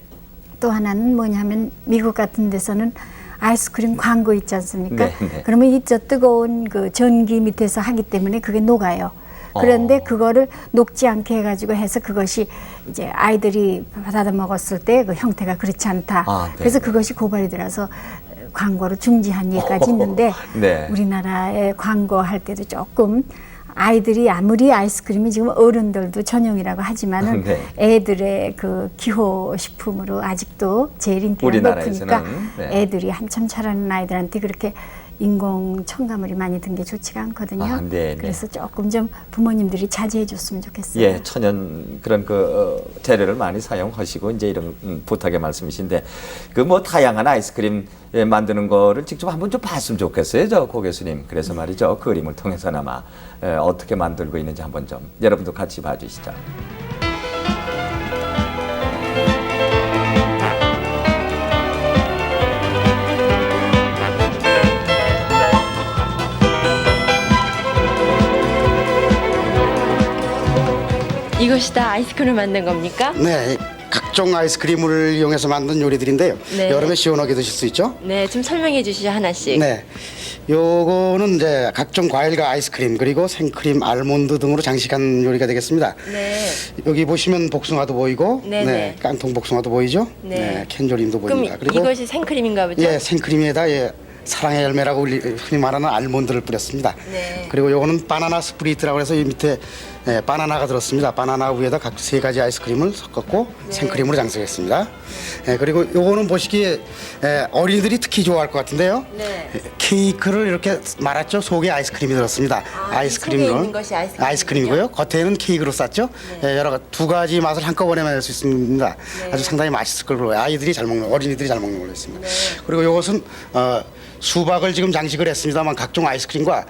또 하나는 뭐냐면 미국 같은 데서는 아이스크림 광고 있지 않습니까? 네, 네. 그러면 이 저 뜨거운 그 전기 밑에서 하기 때문에 그게 녹아요. 그런데 그거를 녹지 않게 해가지고 해서 그것이 이제 아이들이 받아 먹었을 때 그 형태가 그렇지 않다. 네. 그래서 그것이 고발이 들어서 광고를 중지한 예까지 있는데 네. 우리나라에 광고할 때도 조금 아이들이 아무리 아이스크림이 지금 어른들도 전용이라고 하지만은 네. 애들의 그 기호 식품으로 아직도 제일 인기가 우리나라에서는, 높으니까 네. 애들이 한참 자라는 아이들한테 그렇게 인공 첨가물이 많이 든 게 좋지가 않거든요. 아, 네, 네. 그래서 조금 좀 부모님들이 자제해 줬으면 좋겠어요. 예, 천연 그런 그 재료를 많이 사용하시고 이제 이런 부탁의 말씀이신데 그 뭐 다양한 아이스크림 만드는 거를 직접 한번 좀 봤으면 좋겠어요, 저 고 교수님. 그래서 말이죠, 그림을 통해서나마 어떻게 만들고 있는지 한번 좀 여러분도 같이 봐주시죠. 이것이 다 아이스크림을 만든 겁니까? 네, 각종 아이스크림을 이용해서 만든 요리들인데요. 네. 여름에 시원하게 드실 수 있죠. 네, 좀 설명해 주시죠, 하나씩. 네, 요거는 이제 각종 과일과 아이스크림 그리고 생크림, 알몬드 등으로 장식한 요리가 되겠습니다. 네. 여기 보시면 복숭아도 보이고, 네네. 깡통 복숭아도 보이죠. 네. 캔조림도 보입니다. 그럼 이것이 생크림인가 보죠? 예, 생크림에다 사랑의 열매라고 흔히 말하는 알몬드를 뿌렸습니다. 네. 그리고 요거는 바나나 스프리트라고 해서 이 밑에 바나나가 들었습니다. 바나나 위에다 각 세 가지 아이스크림을 섞었고 생크림으로 장식했습니다. 그리고 요거는 보시기에 어린이들이 특히 좋아할 것 같은데요. 네. 케이크를 이렇게 말았죠. 속에 아이스크림이 들었습니다. 속에 있는 것이 아이스크림이군요. 아이스크림이고요. 겉에는 케이크로 쌌죠. 여러 두 가지 맛을 한꺼번에 만들 수 있습니다. 아주 상당히 맛있을 걸로 아이들이 잘 먹는 어린이들이 잘 먹는 걸로 있습니다. 그리고 요것은 수박을 지금 장식을 했습니다만 각종 아이스크림과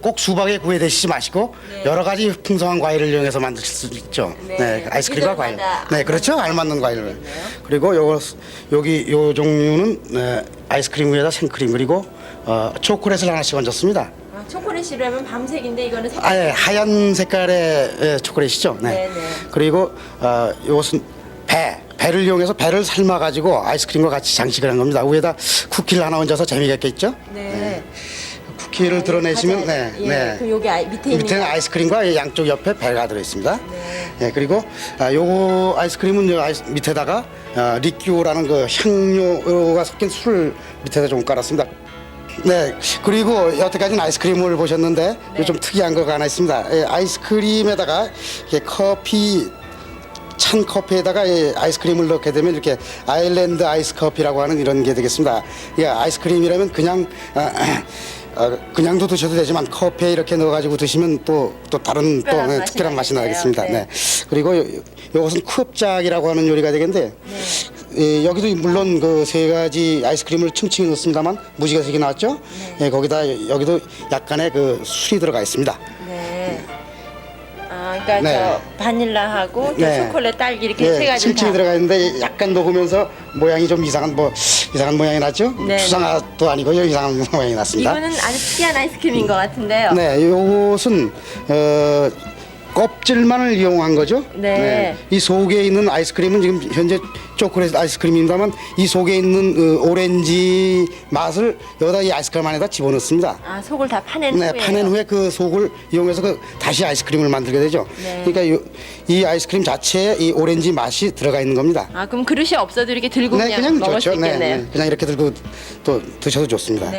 꼭 수박에 구애되시지 마시고 여러 가지 풍성한 과일을 이용해서 만드실 수 있죠. 네, 아이스크림과 과일. 네, 그렇죠. 알맞는 과일을. 그리고 여기 요 종류는 아이스크림 위에다 생크림 그리고 초콜릿을 하나씩 얹었습니다. 아, 초콜릿이라면 밤색인데 이거는 예, 하얀 색깔의 초콜릿이죠. 네. 네네. 그리고 이것은 배를 이용해서 배를 삶아가지고 아이스크림과 같이 장식을 한 겁니다. 위에다 쿠키를 하나 얹어서 재미가 있겠죠? 네. 쿠키를 드러내시면 그럼 여기 밑에 있는 밑에는 아이스크림과 양쪽 옆에 배가 들어 있습니다. 네. 그리고 요거 아이스크림은 밑에다가 리큐라는 그 향료가 섞인 술을 밑에다 좀 깔았습니다. 네, 그리고 여태까지는 아이스크림을 보셨는데 좀 특이한 거가 하나 있습니다. 아이스크림에다가 찬 커피에다가 아이스크림을 넣게 되면 이렇게 아일랜드 아이스 커피라고 하는 이런 게 되겠습니다. 아이스크림이라면 그냥도 드셔도 되지만 커피에 이렇게 넣어가지고 드시면 또 다른 특별한 맛이 나겠습니다. 네. 그리고 이것은 컵작이라고 하는 요리가 되겠는데 여기도 물론 그 세 가지 아이스크림을 층층이 넣습니다만 무지개 색이 나왔죠. 거기다 여기도 약간의 그 술이 들어가 있습니다. 네. 그러니까 저 바닐라하고 저 초콜릿, 딸기 이렇게 세 가지 층층이 들어가 있는데 약간 녹으면서 모양이 좀 이상한 모양이 났죠. 추상화도 아니고요, 이상한 모양이 났습니다. 이거는 아주 특이한 아이스크림인 것 같은데요. 네, 이것은 껍질만을 이용한 거죠. 네. 이 속에 있는 아이스크림은 지금 현재 초콜릿 아이스크림입니다만 이 속에 있는 그 오렌지 맛을 여기다 이 아이스크림 안에다 집어넣습니다. 아, 속을 다 파낸 후에. 파낸 후에 그 속을 이용해서 다시 아이스크림을 만들게 되죠. 그러니까 이 아이스크림 자체에 이 오렌지 맛이 들어가 있는 겁니다. 아, 그럼 그릇이 없어도 이렇게 들고 그냥 먹을 수 있겠네요. 그냥 이렇게 들고 또 드셔도 좋습니다.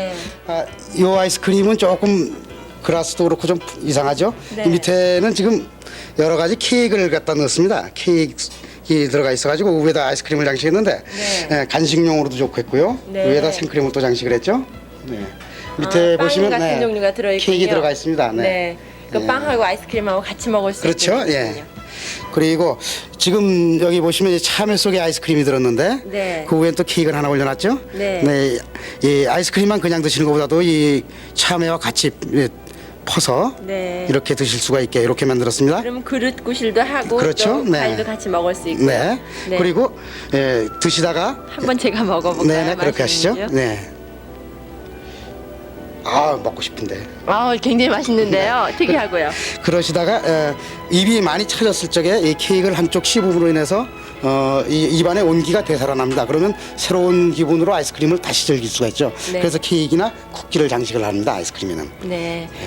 이 아이스크림은 조금 그라스도 그렇고 좀 이상하죠. 이 밑에는 지금 여러 가지 케이크를 갖다 넣었습니다. 케이크가 들어가 있어가지고 위에다 아이스크림을 장식했는데 간식용으로도 좋겠고요. 위에다 생크림을 또 장식을 했죠. 밑에 보시면 빵 같은 종류가 들어있군요. 케이크 들어가 있습니다. 그 빵하고 아이스크림하고 같이 먹을 수 그렇죠. 있군요. 그리고 지금 여기 보시면 참외 속에 아이스크림이 들었는데 그 위에 또 케이크를 하나 올려놨죠. 이 아이스크림만 그냥 드시는 것보다도 이 참외와 같이 퍼서 이렇게 드실 수가 있게 이렇게 만들었습니다. 그럼 그릇 구실도 하고 그렇죠. 또 과일도 같이 먹을 수 있고. 그리고 드시다가 한번 제가 먹어볼까요? 그렇게 하시죠. 먹고 싶은데. 굉장히 맛있는데요. 특이하고요. 그러시다가 입이 많이 차졌을 적에 이 케이크를 한쪽 씹음으로 인해서 이 입안에 온기가 되살아납니다. 그러면 새로운 기분으로 아이스크림을 다시 즐길 수가 있죠. 그래서 케이크나 쿠키를 장식을 합니다. 아이스크림에는.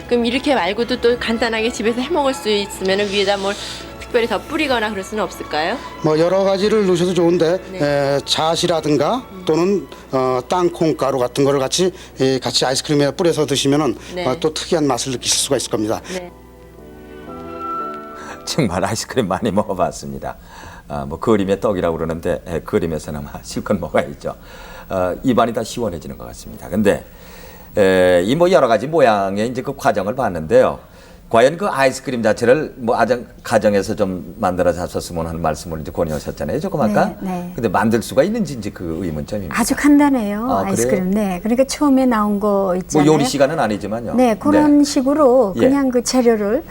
그럼 이렇게 말고도 또 간단하게 집에서 해 먹을 수 있으면 위에다 뭘 특별히 더 뿌리거나 그럴 수는 없을까요? 여러 가지를 넣으셔도 좋은데 잣이라든가 또는 땅콩 가루 같은 거를 같이 아이스크림에 뿌려서 드시면은 또 특이한 맛을 느끼실 수가 있을 겁니다. 정말 아이스크림 많이 먹어봤습니다. 그림의 떡이라고 그러는데 그림에서는 실컷 먹어야죠. 입안이 다 시원해지는 것 같습니다. 근데 이 여러 가지 모양의 이제 그 과정을 봤는데요. 과연 그 아이스크림 자체를 가정에서 좀 만들어 잤었으면 하는 말씀을 이제 권유하셨잖아요. 조금 아까. 근데 만들 수가 있는지 이제 그 의문점입니다. 아주 간단해요. 아이스크림. 그러니까 처음에 나온 거 있잖아요. 요리 시간은 아니지만요. 그런 식으로 그냥 그 재료를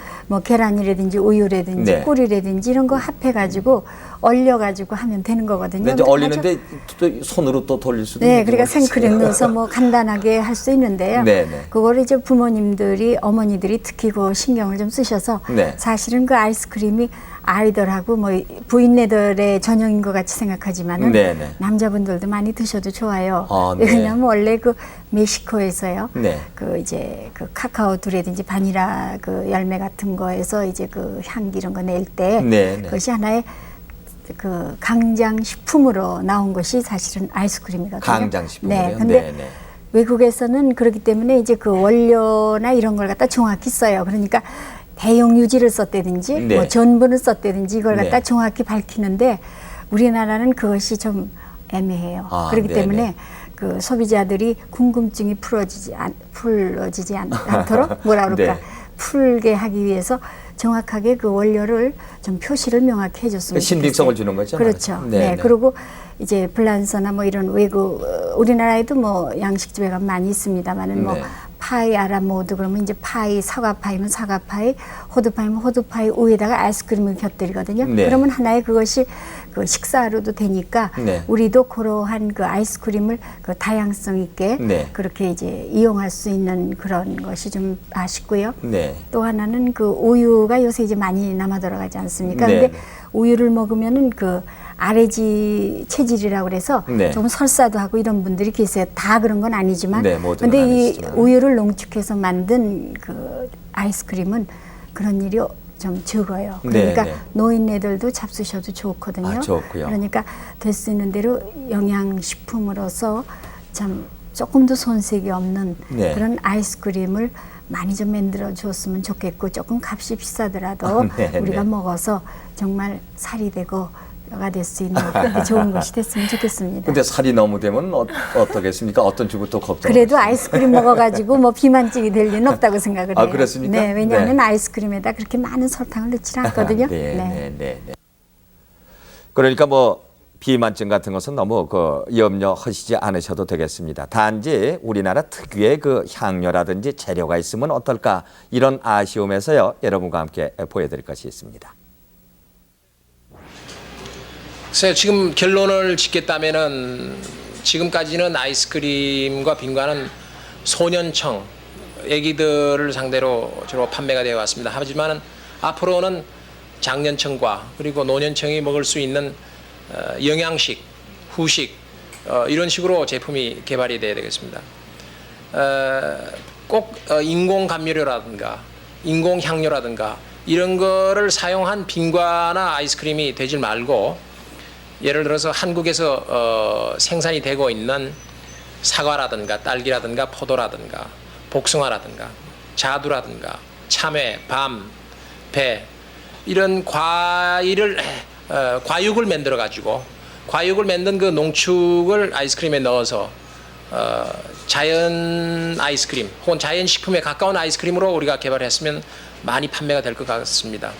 계란이라든지 우유라든지 꿀이라든지 이런 거 합해가지고 얼려가지고 하면 되는 거거든요. 근데 이제 얼리는데 또 손으로 또 돌릴 수도 있는 그러니까 생크림 넣어서 간단하게 할 수 있는데요. 그거를 이제 부모님들이 어머니들이 특히 그 신경을 좀 쓰셔서 사실은 그 아이스크림이 아이들하고 뭐 부인네들의 전용인 것 같이 생각하지만은 네네. 남자분들도 많이 드셔도 좋아요. 네. 왜냐하면 원래 그 멕시코에서요. 네. 그 이제 그 카카오들이든지 바닐라 그 열매 같은 거에서 이제 그 향기 이런 거 낼 때 네, 네. 그것이 하나의 그 강장 식품으로 나온 것이 사실은 아이스크림이거든요. 강장식품이요? 네. 근데 네, 네. 외국에서는 그렇기 때문에 이제 그 원료나 이런 걸 갖다 정확히 써요. 그러니까 대용 유지를 썼다든지 네. 뭐 전분을 썼다든지 이걸 갖다 네. 정확히 밝히는데 우리나라는 그것이 좀 애매해요. 그렇기 네네. 때문에 그 소비자들이 궁금증이 풀어지지 않도록 뭐라 그럴까 네. 풀게 하기 위해서 정확하게 그 원료를 좀 표시를 명확히 해줬으면 신빙성을 좋겠어요. 주는 거죠. 그렇죠. 네, 네. 네. 그리고 이제 블란서나 뭐 이런 외국 우리나라에도 뭐 양식집에 가면 많이 있습니다만은 뭐 네. 파이 아라모드 그러면 이제 파이 사과 파이면 사과 파이, 호두 파이면 호두 파이 위에다가 아이스크림을 곁들이거든요. 네. 그러면 하나의 그것이 그 식사로도 되니까 네. 우리도 그러한 그 아이스크림을 그 다양성 있게 네. 그렇게 이제 이용할 수 있는 그런 것이 좀 아쉽고요. 네. 또 하나는 그 우유가 요새 이제 많이 남아 돌아가지 않습니까? 네. 근데 우유를 먹으면은 그 아래지 체질이라고 그래서 네. 조금 설사도 하고 이런 분들이 계세요. 다 그런 건 아니지만. 네, 모두는 근데 이 아니지만. 우유를 농축해서 만든 그 아이스크림은 그런 일이 좀 적어요. 그러니까 네, 네. 노인네들도 잡수셔도 좋거든요. 아, 좋고요. 그러니까 될 수 있는 대로 영양식품으로서 참 조금도 손색이 없는 네. 그런 아이스크림을 많이 좀 만들어 줬으면 좋겠고 조금 값이 비싸더라도 네, 우리가 네. 먹어서 정말 살이 되고 가 될 수 있는 그렇게 좋은 것이 됐으면 좋겠습니다. 근데 살이 너무 되면 어떻겠습니까? 어떤 쪽은 또 걱정. 그래도 아이스크림 먹어가지고 뭐 비만증이 될 리는 없다고 생각을 해요. 아, 그렇습니까? 네, 왜냐하면 네. 아이스크림에다 그렇게 많은 설탕을 넣지 않거든요. 네, 네, 네, 네. 그러니까 뭐 비만증 같은 것은 너무 그 염려하시지 않으셔도 되겠습니다. 단지 우리나라 특유의 그 향료라든지 재료가 있으면 어떨까 이런 아쉬움에서요 여러분과 함께 보여드릴 것이 있습니다. 글쎄요, 지금 결론을 짓겠다면은 지금까지는 아이스크림과 빙과는 소년청 애기들을 상대로 주로 판매가 되어 왔습니다. 하지만 앞으로는 장년층과 그리고 노년층이 먹을 수 있는 영양식, 후식 이런 식으로 제품이 개발이 돼야 되겠습니다. 꼭 인공 감미료라든가 인공 향료라든가 이런 거를 사용한 빙과나 아이스크림이 되질 말고 예를 들어서 한국에서 생산이 되고 있는 사과라든가 딸기라든가 포도라든가 복숭아라든가 자두라든가 참외, 밤, 배 이런 과육을 만들어 가지고 과육을 만든 그 농축을 아이스크림에 넣어서 자연 아이스크림 혹은 자연 식품에 가까운 아이스크림으로 우리가 개발했으면 많이 판매가 될 것 같습니다.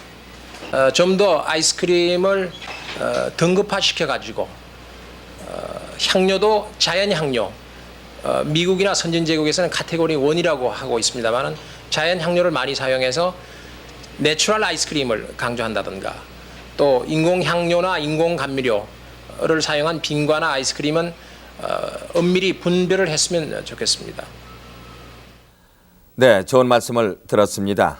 좀 더 아이스크림을 등급화 시켜가지고 향료도 자연 향료 미국이나 선진제국에서는 카테고리 1이라고 하고 있습니다만 자연 향료를 많이 사용해서 내추럴 아이스크림을 강조한다든가 또 인공 향료나 인공 감미료를 사용한 빙과나 아이스크림은 엄밀히 분별을 했으면 좋겠습니다. 네, 좋은 말씀을 들었습니다.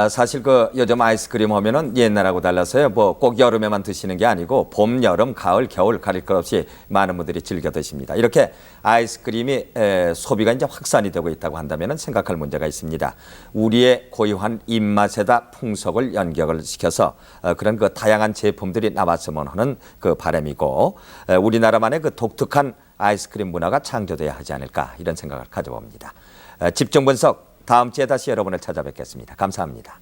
사실 그 요즘 아이스크림 하면은 옛날하고 달라서요. 뭐 꼭 여름에만 드시는 게 아니고 봄, 여름, 가을, 겨울 가릴 것 없이 많은 분들이 즐겨 드십니다. 이렇게 아이스크림이 소비가 이제 확산이 되고 있다고 한다면은 생각할 문제가 있습니다. 우리의 고유한 입맛에다 풍속을 연결을 시켜서 그런 그 다양한 제품들이 나왔으면 하는 그 바람이고 우리나라만의 그 독특한 아이스크림 문화가 창조돼야 하지 않을까 이런 생각을 가져봅니다. 집중 분석 다음 주에 다시 여러분을 찾아뵙겠습니다. 감사합니다.